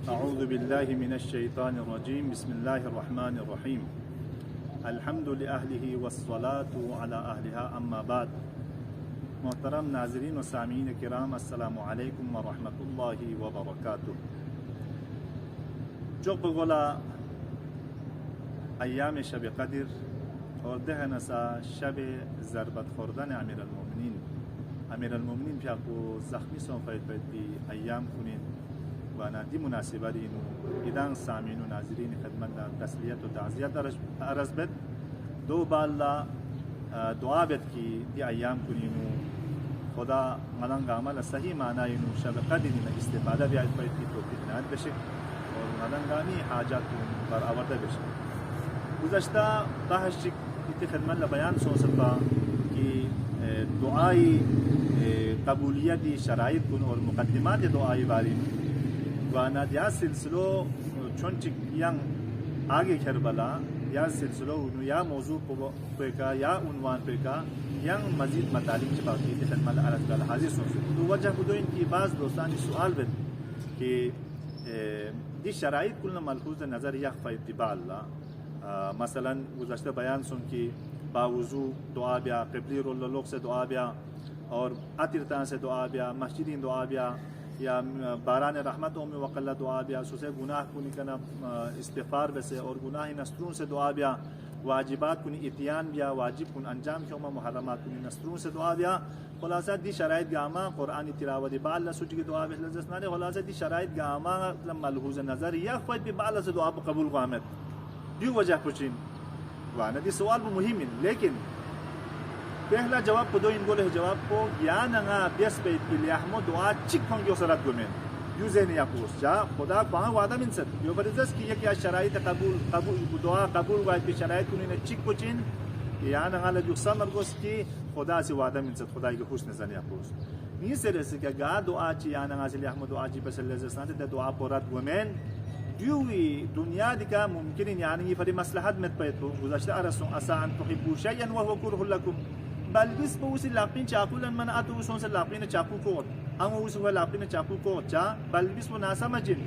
अऊज़ु बिल्लाहि मिनश्शैतानिर्रजीम बिस्मिल्लाहिर्रहमानिर्रहीम अल्हम्दुलिल्लाहि वस्सलातु अला अहलिहा अम्मा बाद। मोहतरम नाज़रीन व सामीन किराम, अस्सलामु अलैकुम व रहमतुल्लाहि व बरकातुह। जो बगोला अय्याम शब क़द्र और दहनसा शब ज़रबत खुर्दन अमीरुल मोमिनीन को ज़ख्मी सोफ़ी अय्याम कुनिन वाना दी मुनासिबरीन इदान सामीन नाज़रीन खदमत तस्लियत व ताज़ियत अरज़बत दो बाल्ला दुआ बेत की दी अय्याम कुनिन खुदा मलंग अमल सही माना इनु शब क़द्र में इस्तिफ़ादा भी आज पैद की तौफ़ीक़ नात बशे और मलंगानी हाजात पर आवर्दा बशे। गुज़श्ता बहस इतनी खदमत बयान सोचता कि दुआई कबूलियती शराइत कुन और मुकद्दिमात दुआई बारी वाना या सिलसिलो चुनचिक यंग आगे खरबला या सिलसिलो या मौजू पे का या उन्वान पे का यंग मजीद मतालिब की बाकी खदमत अरज़ हाजिर सोच तो वजह खुद इनकी बाज़ दोस्तानी सवाल बन कि दी शराइत कुल मलहूज़ नज़र यह इत्तिबा मसलन गुज़श्ता बयान सुन कि बावजू दुआ बिया क़िबली रोल से दुआ बिया और अतिरता से दुआ बिया मस्जिदीन दुआ बिया या बारान रहमतों में वक़ल्ला दुआ बिया सुसे गुनाह कुनी कना इस्तिग़फ़ार वैसे और गुनाह नस्तरून से दुआ बिया वाजिबात कुनी इतियान बिया वाजिब कुन अंजाम क्यों मुहर्रमात कुनी नस्तरून से दुआ बिया खुलासा दी शराइत गामा कुरानी तिलावत बाल सुच की दुआ बिया लज़नाने खुलासा दी शराइत गामा मलहूज़ नज़र या फ़ैद भी बाल से दुआ कबूल क़ामत दी वजह कुचिन वाना दी सवाल वो मुहिम लेकिन पहला जवाब को दो इन बोले जवाब को या नंगा बेस पे इल्ले हम दुआ चिक होंगे उसरत गुमेन यूज़े ने यापूस जा खुदा पाँव वादा मिन सद यो बरज़स की क्या शराइत कबूल दुआ कबूल वाइज पे शराइत कुने चिक कुचिन या नंगा लजु समर गोस की खुदा से वादा मिन सद खुदा के हुस्न ज़न यापूस नी से रसे क्या गा दुआ ची या नंगा से हम दुआ जी बस लज़स ना दुआ पोरत गुमेन द्यूवी दुनिया दिका मुमकिन यानी ये फरी मसलहत में पैतो गुज़श्ता अरसों असान तुहिब्बू शैयन वहुव कुरहुल लकुम बल्बिस पोसी लापिन चाकुलन मन आतु उसों से लापिन चाकू को हम उसों लापिन चाकू को चा बल्बिस वो नासा मजिन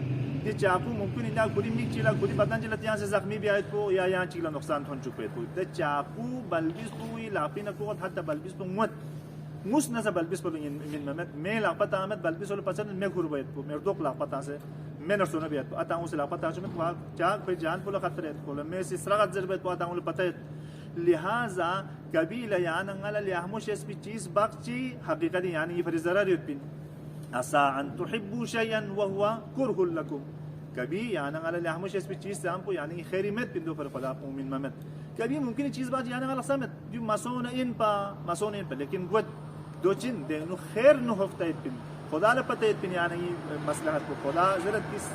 ये चाकू मुमकिन इन्हें कुड़ी मिक चिला कुड़ी बदन चिला यहाँ से ज़ख्मी भी आये तो या यहाँ चिला नुकसान थोन चुके तो ये चाकू बल्बिस तो ये लापिन को हत्ता बल्बिस तो मुत मुस न से बल्बिस पर मैं लापता आमद बल्बिस वाले पसंद मैं घुरबे तो मेरे दो लापता से मैं नर्सों ने भी आता आता हूँ से लापता हूँ मैं चाक पे जान पोला खतरे तो मैं सिसरा जरबे तो आता हूँ पता है लिहाजा कभी लयान अंगला लियामुश इस भी चीज़ बख्शी हकीकत यानी ये फरिज़रा रियतिन असा अन तुहिब्बू शैयन वहुव कुरहुल लकुम कभी यान अंगला लियामुश इस भी चीज़ से हमको यानी खैरी मत पिंदो पर खुदा मुमिन मत कभी मुमकिन चीज़ बात यान अंगला समत जो मसोन इन पा लेकिन गुद दो चिन दे नु खैर नु हफ्ता इतन खुदा ले पता इतन यानी मसलहत को खुदा ज़रत किस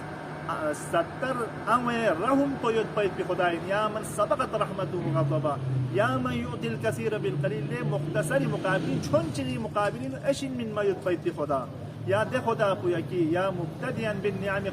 70 अमे रहम को युद्ध पे खुदा या मन सबकत रहमतुहु गज़बा या मन युतिल कसीर बिल कलील मुख्तसरी मुकाबिलिन छोंचली मुकाबिलिन अशिन मिन मा युद्ध पे खुदा या दे खुदा को या कि या मुब्तदियन बिन नियाम